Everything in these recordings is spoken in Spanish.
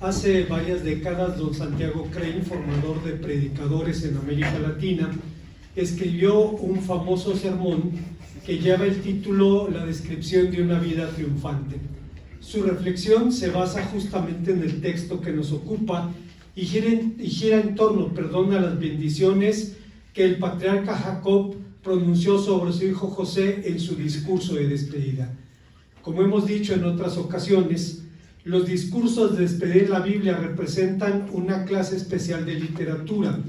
Hace varias décadas, don Santiago Crane, formador de predicadores en América Latina, escribió un famoso sermón que lleva el título La descripción de una vida triunfante. Su reflexión se basa justamente en el texto que nos ocupa y gira en torno a las bendiciones que el patriarca Jacob pronunció sobre su hijo José en su discurso de despedida. Como hemos dicho en otras ocasiones, los discursos de despedida en la Biblia representan una clase especial de literatura,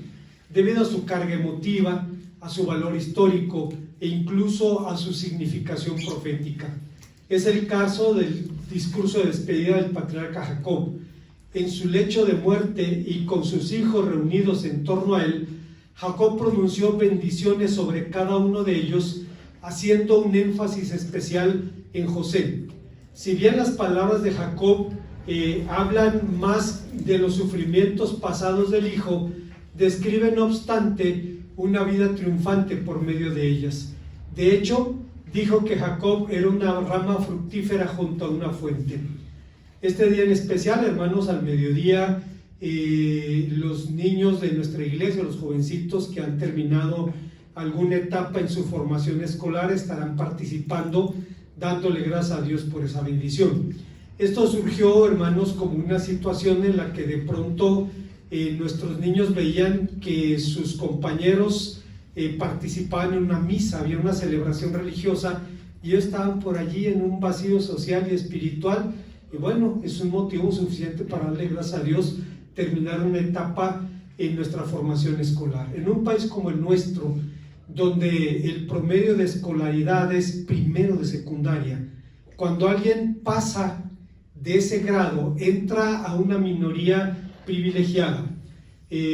debido a su carga emotiva, a su valor histórico e incluso a su significación profética. Es el caso del discurso de despedida del patriarca Jacob. En su lecho de muerte y con sus hijos reunidos en torno a él, Jacob pronunció bendiciones sobre cada uno de ellos, haciendo un énfasis especial en José. Si bien las palabras de Jacob hablan más de los sufrimientos pasados del hijo, describen no obstante una vida triunfante por medio de ellas. De hecho, dijo que Jacob era una rama fructífera junto a una fuente. Este día en especial, hermanos, al mediodía, los niños de nuestra iglesia, los jovencitos que han terminado alguna etapa en su formación escolar, estarán participando, dándole gracias a Dios por esa bendición. Esto surgió, hermanos, como una situación en la que de pronto nuestros niños veían que sus compañeros participaban en una misa, había una celebración religiosa y ellos estaban por allí en un vacío social y espiritual, y bueno, es un motivo suficiente para darle gracias a Dios, terminar una etapa en nuestra formación escolar. En un país como el nuestro, donde el promedio de escolaridad es primero de secundaria, cuando alguien pasa de ese grado, entra a una minoría privilegiada.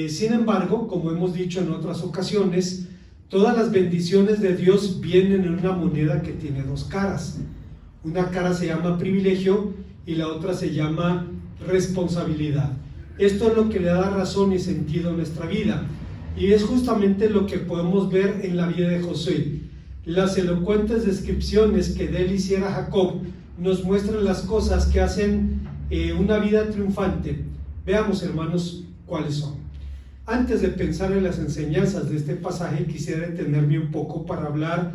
Sin embargo, como hemos dicho en otras ocasiones, todas las bendiciones de Dios vienen en una moneda que tiene dos caras. Una cara se llama privilegio y la otra se llama responsabilidad. Esto es lo que le da razón y sentido a nuestra vida. Y es justamente lo que podemos ver en la vida de José. Las elocuentes descripciones que de él hiciera Jacob nos muestran las cosas que hacen una vida triunfante. Veamos, hermanos, cuáles son. Antes de pensar en las enseñanzas de este pasaje, quisiera detenerme un poco para hablar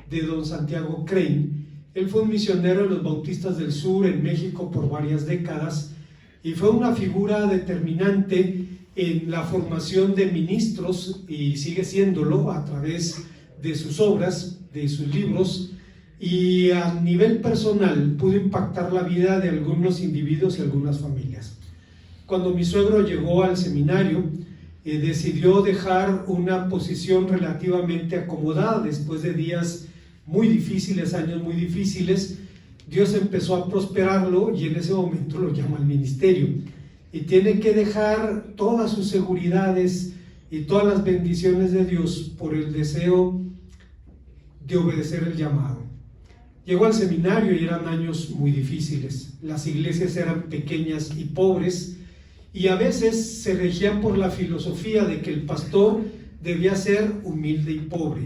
de don Santiago Crane. Él fue un misionero de los Bautistas del Sur en México por varias décadas y fue una figura determinante en la formación de ministros, y sigue siéndolo a través de sus obras, de sus libros, y a nivel personal pudo impactar la vida de algunos individuos y algunas familias. Cuando mi suegro llegó al seminario, decidió dejar una posición relativamente acomodada después de días muy difíciles, años muy difíciles. Dios empezó a prosperarlo y en ese momento lo llamó al ministerio. Y tiene que dejar todas sus seguridades y todas las bendiciones de Dios por el deseo de obedecer el llamado. Llegó al seminario y eran años muy difíciles. Las iglesias eran pequeñas y pobres y a veces se regían por la filosofía de que el pastor debía ser humilde y pobre.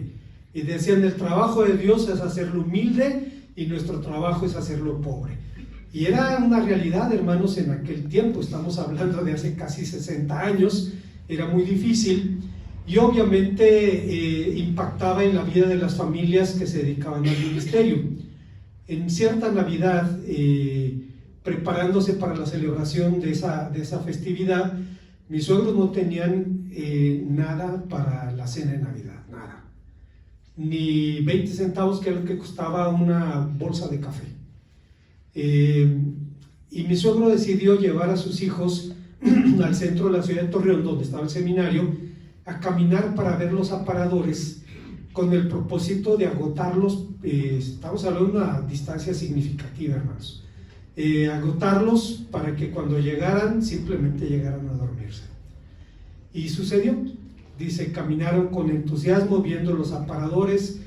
Y decían, el trabajo de Dios es hacerlo humilde y nuestro trabajo es hacerlo pobre. Y era una realidad, hermanos, en aquel tiempo, estamos hablando de hace casi 60 años, era muy difícil y obviamente impactaba en la vida de las familias que se dedicaban al ministerio. En cierta Navidad, preparándose para la celebración de esa festividad, mis suegros no tenían nada para la cena de Navidad, nada. Ni 20 centavos, que es lo que costaba una bolsa de café. Y mi suegro decidió llevar a sus hijos al centro de la ciudad de Torreón, donde estaba el seminario, a caminar para ver los aparadores, con el propósito de agotarlos. Estamos hablando de una distancia significativa, hermanos. Agotarlos para que cuando llegaran, simplemente llegaran a dormirse. Y sucedió. Dice, caminaron con entusiasmo viendo los aparadores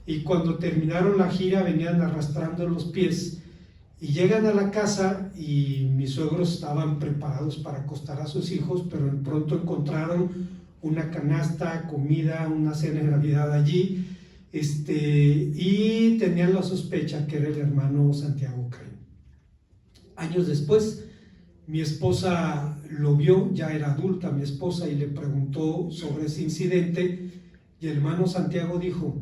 y cuando terminaron la gira venían arrastrando los pies. Y llegan a la casa y mis suegros estaban preparados para acostar a sus hijos, pero pronto encontraron una canasta, comida, una cena de Navidad allí, y tenían la sospecha que era el hermano Santiago Crane. Años después, Mi esposa lo vio, ya era adulta mi esposa, y le preguntó sobre ese incidente, y el hermano Santiago dijo: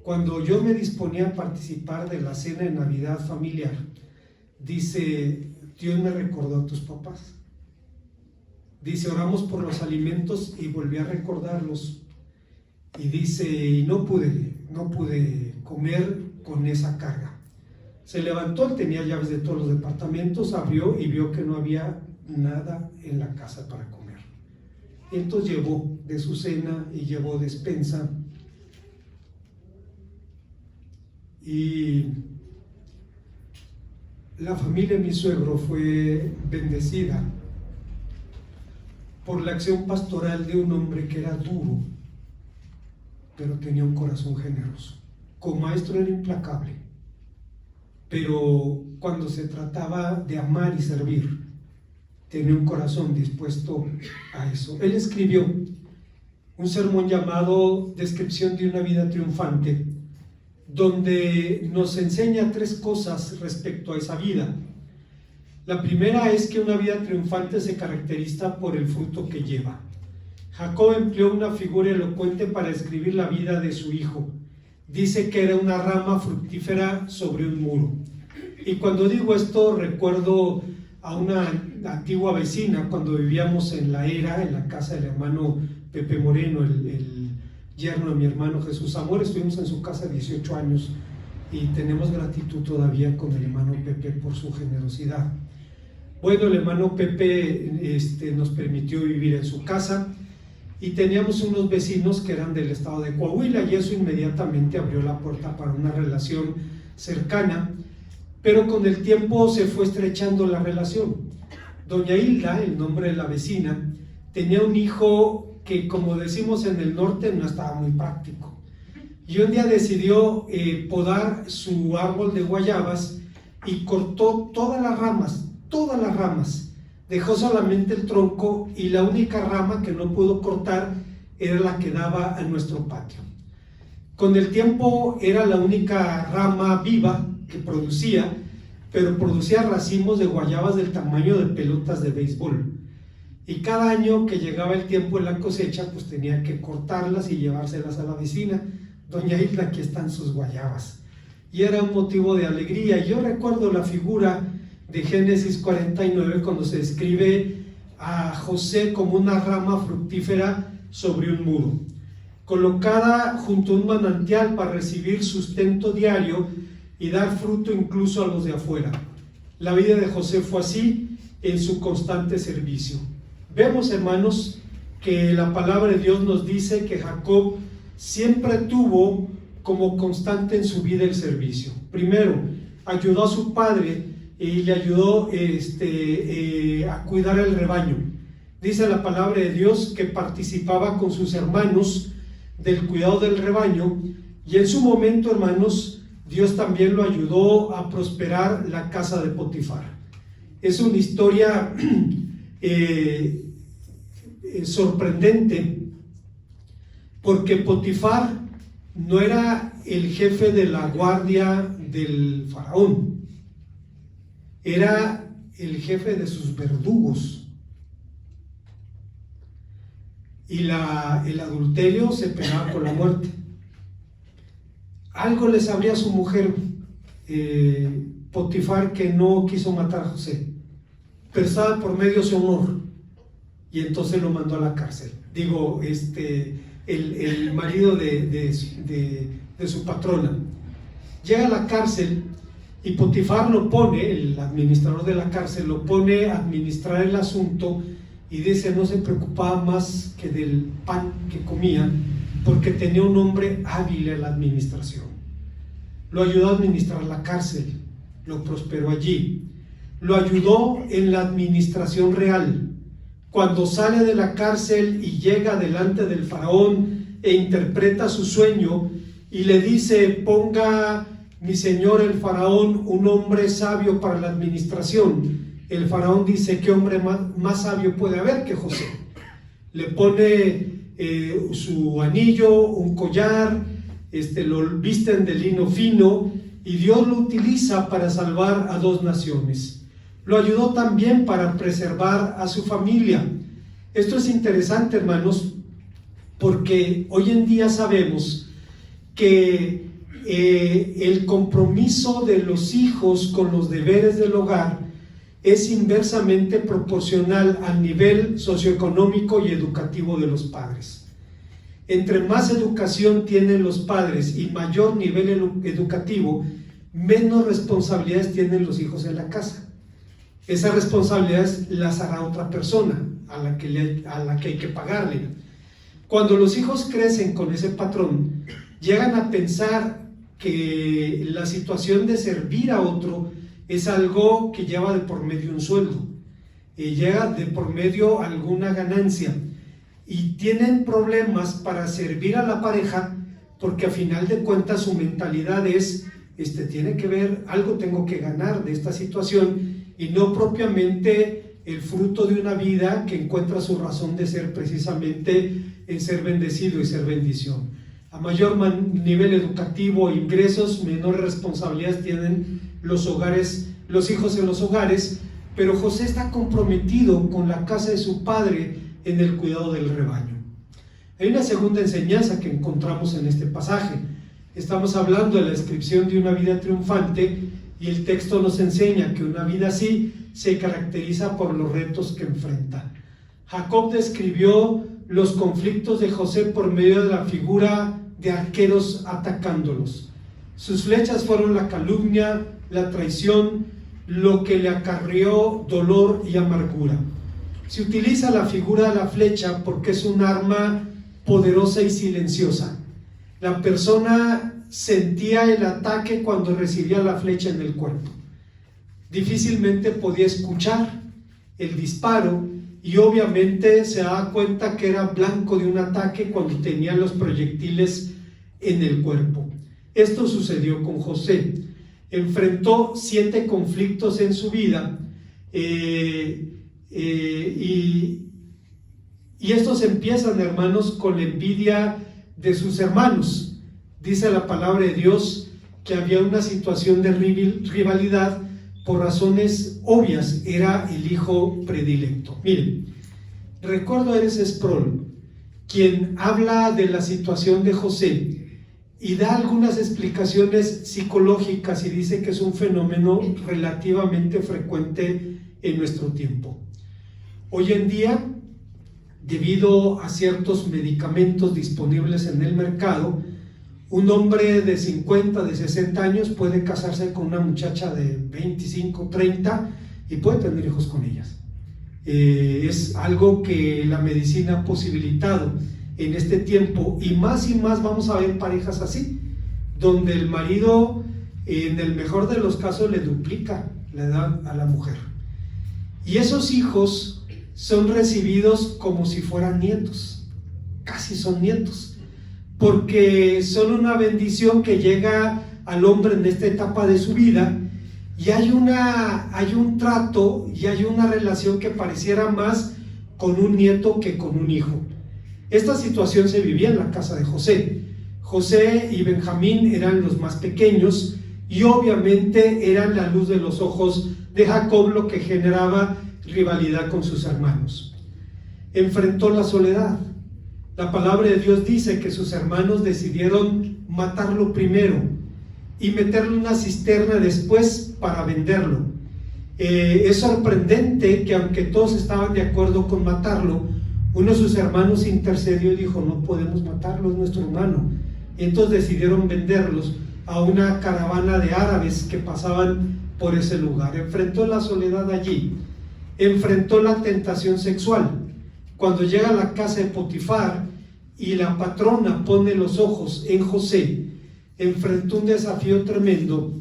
cuando yo me disponía a participar de la cena de Navidad familiar, dice, Dios me recordó a tus papás. Dice, oramos por los alimentos y volví a recordarlos. Y dice, y no pude comer con esa carga. Se levantó, él tenía llaves de todos los departamentos, abrió y vio que no había nada en la casa para comer. Y entonces llevó de su cena y llevó despensa. Y la familia de mi suegro fue bendecida por la acción pastoral de un hombre que era duro, pero tenía un corazón generoso. Como maestro era implacable, pero cuando se trataba de amar y servir, tenía un corazón dispuesto a eso. Él escribió un sermón llamado Descripción de una vida triunfante, donde nos enseña 3 cosas respecto a esa vida. La primera es que una vida triunfante se caracteriza por el fruto que lleva. Jacob empleó una figura elocuente para describir la vida de su hijo. Dice que era una rama fructífera sobre un muro. Y cuando digo esto, recuerdo a una antigua vecina cuando vivíamos en La Era, en la casa del hermano Pepe Moreno, el yerno de mi hermano Jesús Amor. Estuvimos en su casa 18 años y tenemos gratitud todavía con el hermano Pepe por su generosidad. Bueno, el hermano Pepe nos permitió vivir en su casa y teníamos unos vecinos que eran del estado de Coahuila, y eso inmediatamente abrió la puerta para una relación cercana, pero con el tiempo se fue estrechando la relación. Doña Hilda, el nombre de la vecina, tenía un hijo que, como decimos en el norte, no estaba muy práctico, y un día decidió podar su árbol de guayabas y cortó todas las ramas, dejó solamente el tronco, y la única rama que no pudo cortar era la que daba a nuestro patio. Con el tiempo era la única rama viva que producía, pero producía racimos de guayabas del tamaño de pelotas de béisbol. Y cada año que llegaba el tiempo de la cosecha, pues tenía que cortarlas y llevárselas a la vecina. Doña Hilda, aquí están sus guayabas. Y era un motivo de alegría. Yo recuerdo la figura de Génesis 49, cuando se describe a José como una rama fructífera sobre un muro, colocada junto a un manantial para recibir sustento diario y dar fruto incluso a los de afuera. La vida de José fue así en su constante servicio. Vemos, hermanos, que la palabra de Dios nos dice que Jacob siempre tuvo como constante en su vida el servicio. Primero, ayudó a su padre y le ayudó a cuidar el rebaño. Dice la palabra de Dios que participaba con sus hermanos del cuidado del rebaño, y en su momento, hermanos, Dios también lo ayudó a prosperar la casa de Potifar. Es una historia sorprendente, porque Potifar no era el jefe de la guardia del faraón, era el jefe de sus verdugos. Y el adulterio se pegaba con la muerte. Algo le sabría a su mujer Potifar, que no quiso matar a José, pero estaba por medio su honor, y entonces lo mandó a la cárcel. Digo, el marido de su patrona llega a la cárcel, y Potifar lo pone, el administrador de la cárcel, lo pone a administrar el asunto, y dice, no se preocupaba más que del pan que comía, porque tenía un hombre hábil en la administración. Lo ayudó a administrar la cárcel, lo prosperó allí. Lo ayudó en la administración real. Cuando sale de la cárcel y llega delante del faraón e interpreta su sueño y le dice, ponga mi señor el faraón un hombre sabio para la administración. El faraón dice, ¿qué hombre más sabio puede haber que José? Le pone su anillo, un collar, lo visten de lino fino, y Dios lo utiliza para salvar a 2 naciones. lo ayudó también para preservar a su familia. Esto es interesante, hermanos, porque hoy en día sabemos que el compromiso de los hijos con los deberes del hogar es inversamente proporcional al nivel socioeconómico y educativo de los padres. Entre más educación tienen los padres y mayor nivel educativo, menos responsabilidades tienen los hijos en la casa. Esas responsabilidades las hará otra persona a la que hay que pagarle. Cuando los hijos crecen con ese patrón, llegan a pensar que la situación de servir a otro es algo que lleva de por medio un sueldo, llega de por medio alguna ganancia, y tienen problemas para servir a la pareja porque a final de cuentas su mentalidad es, tiene que ver, algo tengo que ganar de esta situación, y no propiamente el fruto de una vida que encuentra su razón de ser precisamente en ser bendecido y ser bendición. A mayor nivel educativo, ingresos, menores responsabilidades tienen los hijos en los hogares, pero José está comprometido con la casa de su padre en el cuidado del rebaño. Hay una segunda enseñanza que encontramos en este pasaje. Estamos hablando de la descripción de una vida triunfante, y el texto nos enseña que una vida así se caracteriza por los retos que enfrenta. Jacob describió los conflictos de José por medio de la figura de arqueros atacándolos. Sus flechas fueron la calumnia, la traición, lo que le acarreó dolor y amargura. Se utiliza la figura de la flecha porque es un arma poderosa y silenciosa. La persona sentía el ataque cuando recibía la flecha en el cuerpo. Difícilmente podía escuchar el disparo, y obviamente se daba cuenta que era blanco de un ataque cuando tenía los proyectiles en el cuerpo. Esto sucedió con José. Enfrentó 7 conflictos en su vida, y estos empiezan, hermanos, con la envidia de sus hermanos. Dice la palabra de Dios que había una situación de rivalidad por razones obvias. Era el hijo predilecto. Miren, recuerdo a R.C. Sproul, quien habla de la situación de José y da algunas explicaciones psicológicas, y dice que es un fenómeno relativamente frecuente en nuestro tiempo. Hoy en día, debido a ciertos medicamentos disponibles en el mercado, un hombre de 50, de 60 años puede casarse con una muchacha de 25, 30 y puede tener hijos con ellas. Es algo que la medicina ha posibilitado en este tiempo, y más vamos a ver parejas así, donde el marido, en el mejor de los casos, le duplica la edad a la mujer. Y esos hijos son recibidos como si fueran nietos, casi son nietos, porque son una bendición que llega al hombre en esta etapa de su vida, y hay un trato y hay una relación que pareciera más con un nieto que con un hijo. Esta situación se vivía en la casa de José. José y Benjamín eran los más pequeños, y obviamente eran la luz de los ojos de Jacob, lo que generaba rivalidad con sus hermanos. Enfrentó la soledad. La palabra de Dios dice que sus hermanos decidieron matarlo primero y meterlo en una cisterna después para venderlo. Es sorprendente que, aunque todos estaban de acuerdo con matarlo, uno de sus hermanos intercedió y dijo: no podemos matarlo, es nuestro hermano. Y entonces decidieron venderlos a una caravana de árabes que pasaban por ese lugar. Enfrentó la soledad allí, enfrentó la tentación sexual. Cuando llega a la casa de Potifar y la patrona pone los ojos en José, enfrentó un desafío tremendo,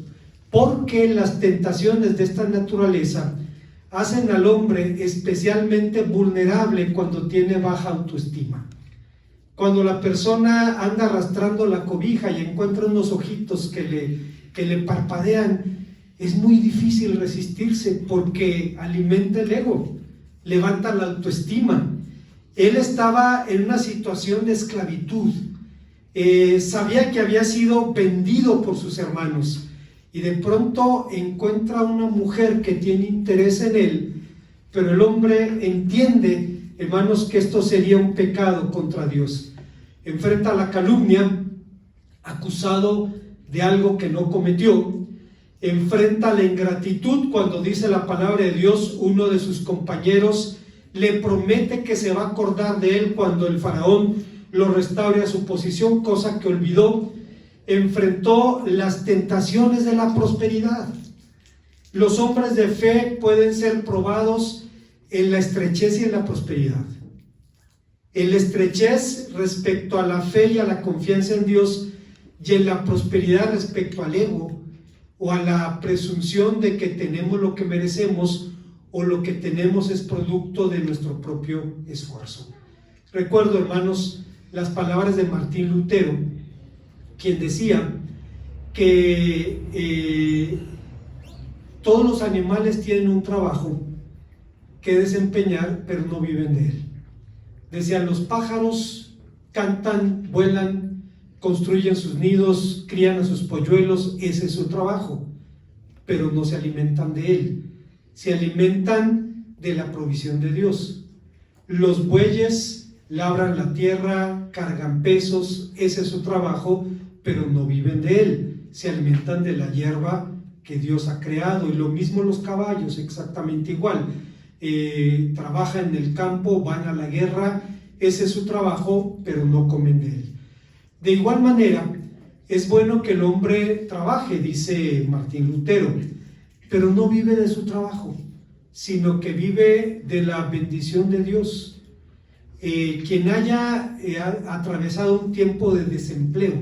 porque las tentaciones de esta naturaleza hacen al hombre especialmente vulnerable cuando tiene baja autoestima. Cuando la persona anda arrastrando la cobija y encuentra unos ojitos que le parpadean, es muy difícil resistirse, porque alimenta el ego, levanta la autoestima. Él estaba en una situación de esclavitud, sabía que había sido vendido por sus hermanos, y de pronto encuentra una mujer que tiene interés en él, pero el hombre entiende, hermanos, que esto sería un pecado contra Dios. Enfrenta la calumnia, acusado de algo que no cometió. Enfrenta la ingratitud cuando dice la palabra de Dios, uno de sus compañeros le promete que se va a acordar de él cuando el faraón lo restaure a su posición, cosa que olvidó. Enfrentó las tentaciones de la prosperidad. Los hombres de fe pueden ser probados en la estrechez y en la prosperidad. En la estrechez respecto a la fe y a la confianza en Dios, y en la prosperidad respecto al ego o a la presunción de que tenemos lo que merecemos o lo que tenemos es producto de nuestro propio esfuerzo. Recuerdo, hermanos, las palabras de Martín Lutero, quien decía que todos los animales tienen un trabajo que desempeñar, pero no viven de él. Decía, los pájaros cantan, vuelan, construyen sus nidos, crían a sus polluelos, ese es su trabajo, pero no se alimentan de él, se alimentan de la provisión de Dios. Los bueyes labran la tierra, cargan pesos, ese es su trabajo, pero no viven de él, se alimentan de la hierba que Dios ha creado. Y lo mismo los caballos, exactamente igual, trabajan en el campo, van a la guerra, ese es su trabajo, pero no comen de él. De igual manera, es bueno que el hombre trabaje, dice Martín Lutero, pero no vive de su trabajo, sino que vive de la bendición de Dios. Quien haya atravesado un tiempo de desempleo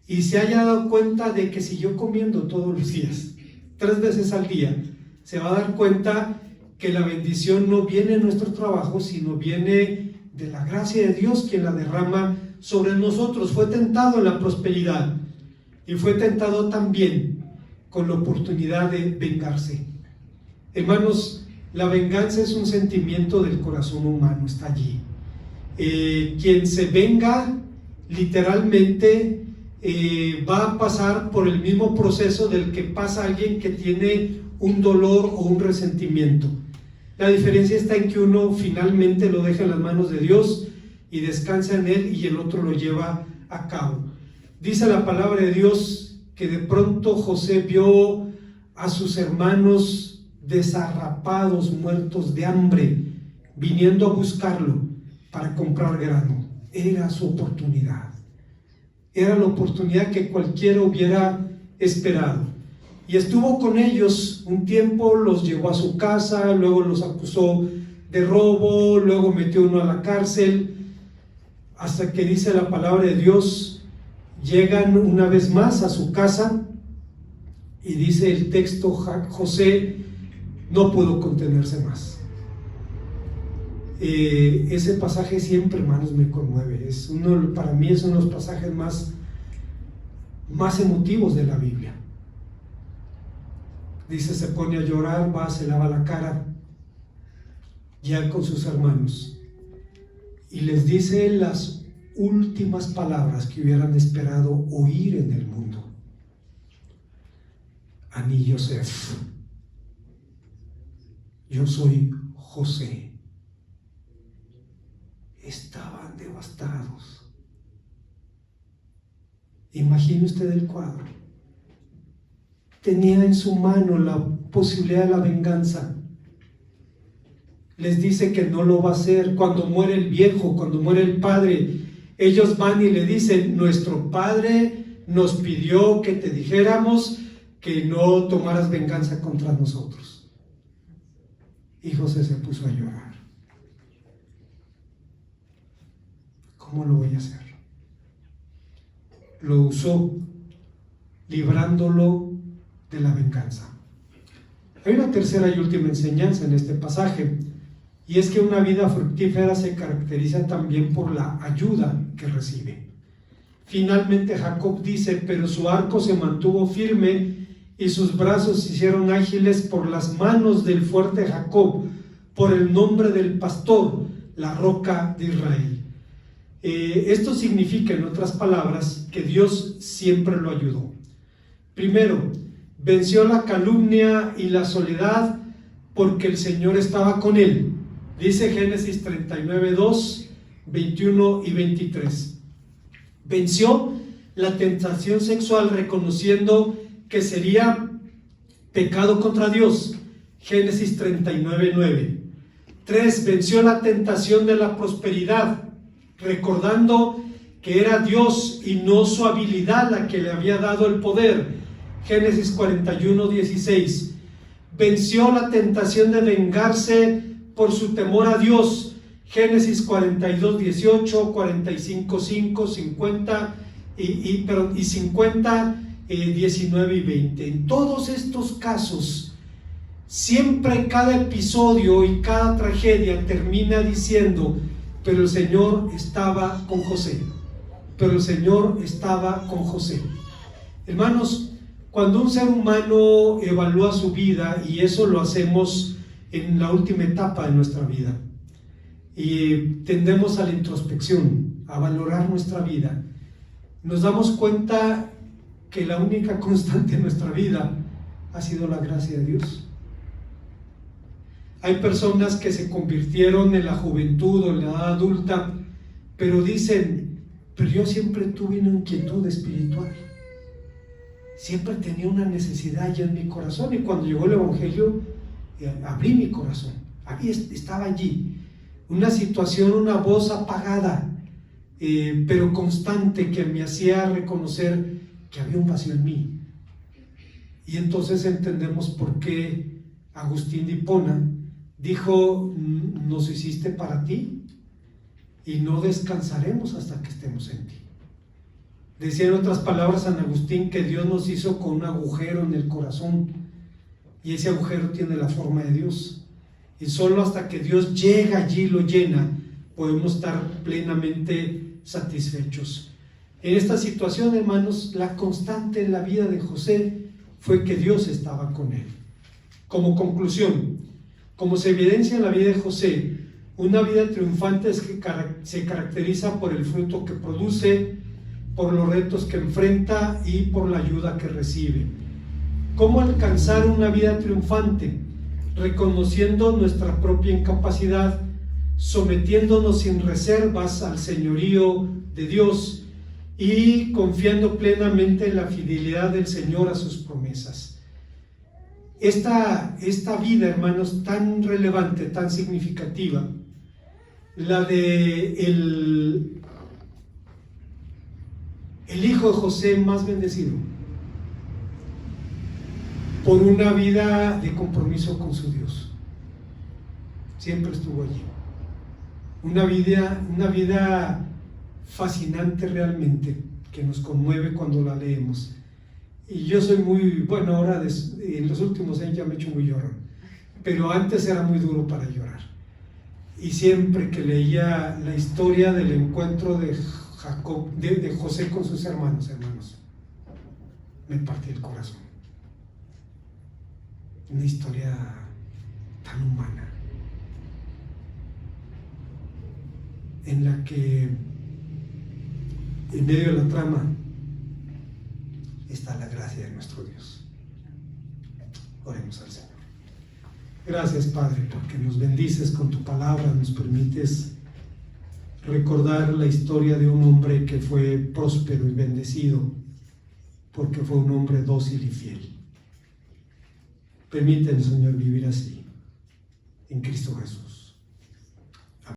y se haya dado cuenta de que siguió comiendo todos los días, 3 veces al día, se va a dar cuenta que la bendición no viene de nuestro trabajo, sino viene de la gracia de Dios, quien la derrama sobre nosotros. Fue tentado en la prosperidad y fue tentado también con la oportunidad de vengarse. Hermanos, la venganza es un sentimiento del corazón humano, está allí. Quien se venga literalmente va a pasar por el mismo proceso del que pasa alguien que tiene un dolor o un resentimiento. La diferencia está en que uno finalmente lo deja en las manos de Dios y descansa en él, y el otro lo lleva a cabo. Dice la palabra de Dios que de pronto José vio a sus hermanos desarrapados, muertos de hambre, viniendo a buscarlo para comprar grano. Era su oportunidad. Era la oportunidad que cualquiera hubiera esperado. Y estuvo con ellos un tiempo, los llevó a su casa, luego los acusó de robo, luego metió uno a la cárcel, hasta que dice la palabra de Dios, llegan una vez más a su casa, y dice el texto, José no pudo contenerse más. Ese pasaje siempre, hermanos, me conmueve. Para mí es uno de los pasajes más emotivos de la Biblia. Dice, se pone a llorar, va, se lava la cara, ya con sus hermanos, y les dice las últimas palabras que hubieran esperado oír en el mundo. Ani Yosef, yo soy José. Estaban devastados. Imagine usted el cuadro. Tenía en su mano la posibilidad de la venganza. Les dice que no lo va a hacer. Cuando muere el viejo, cuando muere el padre, ellos van y le dicen, nuestro padre nos pidió que te dijéramos que no tomaras venganza contra nosotros. Y José se puso a llorar. ¿Cómo lo voy a hacer? Lo usó, librándolo de la venganza. Hay una tercera y última enseñanza en este pasaje, y es que una vida fructífera se caracteriza también por la ayuda que recibe. Finalmente Jacob dice, pero su arco se mantuvo firme y sus brazos se hicieron ágiles por las manos del fuerte Jacob, por el nombre del pastor, la roca de Israel. Esto significa, en otras palabras, que Dios siempre lo ayudó. Primero, venció la calumnia y la soledad porque el Señor estaba con él. Dice Génesis 39:2, 21 y 23. Venció la tentación sexual reconociendo que sería pecado contra Dios. Génesis 39:9. 3. Venció la tentación de la prosperidad, recordando que era Dios y no su habilidad la que le había dado el poder. Génesis 41:16. Venció la tentación de vengarse por su temor a Dios. Génesis 42:18, 45:5, 50 y 50, 19 y 20. En todos estos casos, siempre cada episodio y cada tragedia termina diciendo: pero el Señor estaba con José. Pero el Señor estaba con José. Hermanos, cuando un ser humano evalúa su vida, y eso lo hacemos en la última etapa de nuestra vida, y tendemos a la introspección, a valorar nuestra vida, nos damos cuenta que la única constante en nuestra vida ha sido la gracia de Dios. Hay personas que se convirtieron en la juventud o en la edad adulta, pero dicen: pero yo siempre tuve una inquietud espiritual, siempre tenía una necesidad ya en mi corazón, y cuando llegó el Evangelio abrí mi corazón, estaba allí, una situación, una voz apagada, pero constante, que me hacía reconocer que había un vacío en mí. Y entonces entendemos por qué Agustín de Hipona dijo: nos hiciste para ti y no descansaremos hasta que estemos en ti. Decía en otras palabras San Agustín que Dios nos hizo con un agujero en el corazón, y ese agujero tiene la forma de Dios, y solo hasta que Dios llega allí y lo llena, podemos estar plenamente satisfechos. En esta situación, hermanos, la constante en la vida de José fue que Dios estaba con él. Como conclusión, como se evidencia en la vida de José, una vida triunfante se caracteriza por el fruto que produce, por los retos que enfrenta y por la ayuda que recibe. ¿Cómo alcanzar una vida triunfante? Reconociendo nuestra propia incapacidad, sometiéndonos sin reservas al señorío de Dios y confiando plenamente en la fidelidad del Señor a sus promesas. Esta vida, hermanos, tan relevante, tan significativa, la de el hijo de José más bendecido, por una vida de compromiso con su Dios. Siempre estuvo allí. Una vida fascinante realmente, que nos conmueve cuando la leemos. Y yo soy muy, bueno, ahora en los últimos años ya me he hecho muy llorón, pero antes era muy duro para llorar. Y siempre que leía la historia del encuentro de José con sus hermanos, me partía el corazón. Una historia tan humana, en la que en medio de la trama está la gracia de nuestro Dios. Oremos al Señor. Gracias, Padre, porque nos bendices con tu palabra, nos permites recordar la historia de un hombre que fue próspero y bendecido, porque fue un hombre dócil y fiel. Permítenos, Señor, vivir así, en Cristo Jesús.